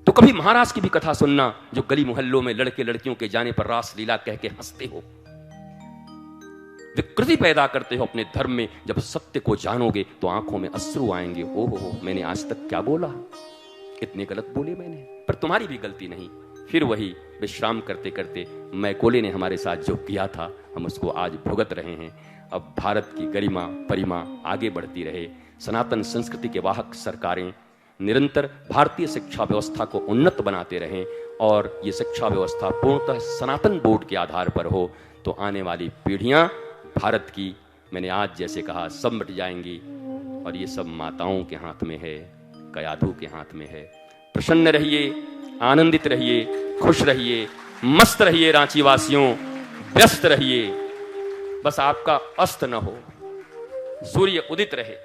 तो कभी महाराज की भी कथा सुनना, जो गली मोहल्लों में लड़के लड़कियों के जाने पर रास लीला कह के हंसते हो, विकृति पैदा करते हो अपने धर्म में। जब सत्य को जानोगे तो आंखों में अश्रु आएंगे, हो मैंने आज तक क्या बोला, कितने गलत बोले मैंने। पर तुम्हारी भी गलती नहीं। फिर वही विश्राम करते करते मैकोले ने हमारे साथ जो किया था, हम उसको आज भुगत रहे हैं। अब भारत की गरिमा परिमा आगे बढ़ती रहे। सनातन संस्कृति के वाहक सरकारें निरंतर भारतीय शिक्षा व्यवस्था को उन्नत बनाते रहें और ये शिक्षा व्यवस्था पूर्णतः सनातन बोर्ड के आधार पर हो, तो आने वाली पीढ़ियां भारत की, मैंने आज जैसे कहा, सब मिट जाएंगी और ये सब माताओं के हाथ में है, कयाधु के हाथ में है। प्रसन्न रहिए, आनंदित रहिए, खुश रहिए, मस्त रहिए रांची वासियों, व्यस्त रहिए। बस आपका अस्त न हो, सूर्य उदित रहे।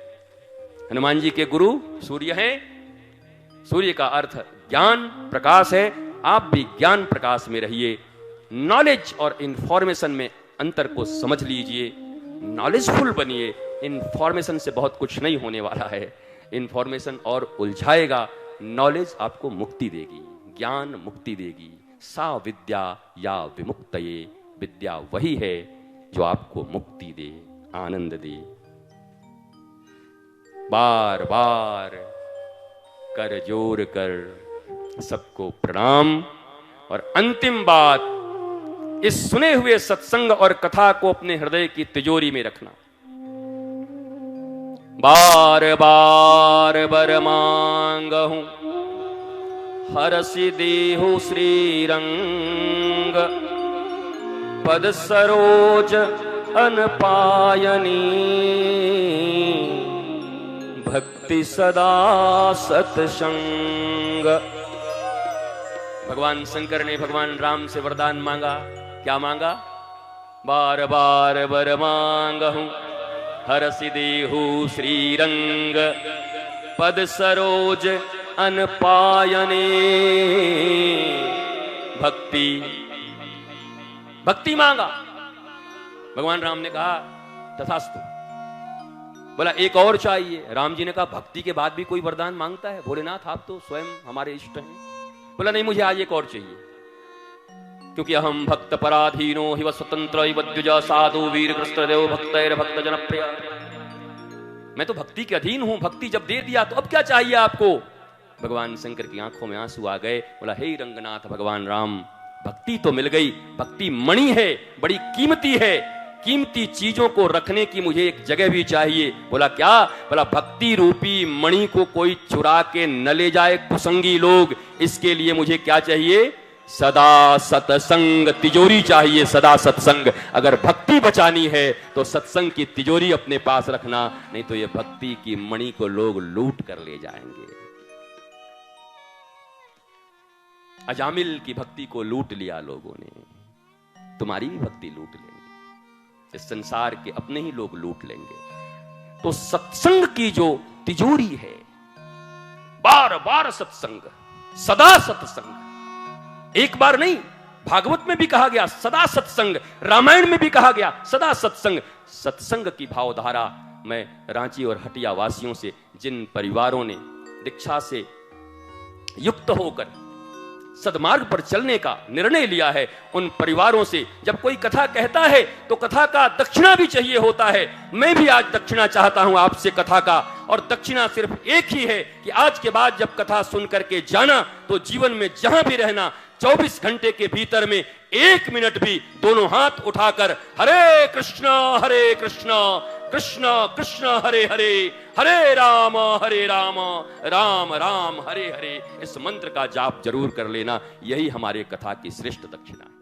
हनुमान जी के गुरु सूर्य हैं। सूर्य का अर्थ ज्ञान प्रकाश है। आप भी ज्ञान प्रकाश में रहिए। नॉलेज और इंफॉर्मेशन में अंतर को समझ लीजिए, नॉलेजफुल बनिए। इंफॉर्मेशन से बहुत कुछ नहीं होने वाला है, इंफॉर्मेशन और उलझाएगा। नॉलेज आपको मुक्ति देगी, ज्ञान मुक्ति देगी। सा विद्या या विमुक्तये, विद्या वही है जो आपको मुक्ति दे, आनंद दे। बार बार कर जोर कर सबको प्रणाम। और अंतिम बात, इस सुने हुए सत्संग और कथा को अपने हृदय की तिजोरी में रखना। बार बार बर मांगहूं हरसि देहु श्रीरंग, पद सरोज अनपायनी, भक्ति सदा सत्संग। भगवान शंकर ने भगवान राम से वरदान मांगा। क्या मांगा? बार बार वर मांगहूं हरसि देहु श्रीरंग, पद सरोज अनपायने, भक्ति। भक्ति मांगा। भगवान राम ने कहा तथास्तु। बोला एक और चाहिए। राम जी ने कहा भक्ति के बाद भी कोई वरदान मांगता है? भोलेनाथ आप तो स्वयं हमारे इष्ट हैं। बोला नहीं, मुझे आज एक और चाहिए, क्योंकि अहम भक्त पराधीनो हिव स्वतंत्र द्विज साधु वीर कृष्णदेव भक्तैर भक्त जनप्रिय। मैं तो भक्ति के अधीन हूं, भक्ति जब दे दिया तो अब क्या चाहिए आपको? भगवान शंकर की आंखों में आंसू आ गए। बोला हे रंगनाथ भगवान राम, भक्ति तो मिल गई, भक्ति मणि है, बड़ी कीमती है, कीमती चीजों को रखने की मुझे एक जगह भी चाहिए। बोला क्या? बोला भक्ति रूपी मणि को कोई चुरा के न ले जाए कुसंगी लोग, इसके लिए मुझे क्या चाहिए? सदा सत्संग तिजोरी चाहिए, सदा सत्संग। अगर भक्ति बचानी है तो सत्संग की तिजोरी अपने पास रखना, नहीं तो ये भक्ति की मणि को लोग लूट कर ले जाएंगे। अजामिल की भक्ति को लूट लिया लोगों ने, तुम्हारी भी भक्ति लूट लेंगे, इस संसार के अपने ही लोग लूट लेंगे। तो सत्संग की जो तिजोरी है, बार बार सत्संग, सदा सत्संग। एक बार नहीं, भागवत में भी कहा गया सदा सत्संग, रामायण में भी कहा गया सदा सत्संग। सत्संग की भावधारा मैं रांची और हटिया वासियों से, जिन परिवारों ने दीक्षा से युक्त होकर सदमार्ग पर चलने का निर्णय लिया है, उन परिवारों से जब कोई कथा कहता है तो कथा का दक्षिणा भी चाहिए होता है। मैं भी आज दक्षिणा चाहता हूं आपसे कथा का, और दक्षिणा सिर्फ एक ही है कि आज के बाद जब कथा सुन करके जाना तो जीवन में जहां भी रहना 24 घंटे के भीतर में 1 मिनट भी दोनों हाथ उठाकर हरे कृष्ण कृष्ण कृष्ण हरे हरे, हरे राम राम राम हरे हरे, इस मंत्र का जाप जरूर कर लेना। यही हमारे कथा की श्रेष्ठ दक्षिणा है।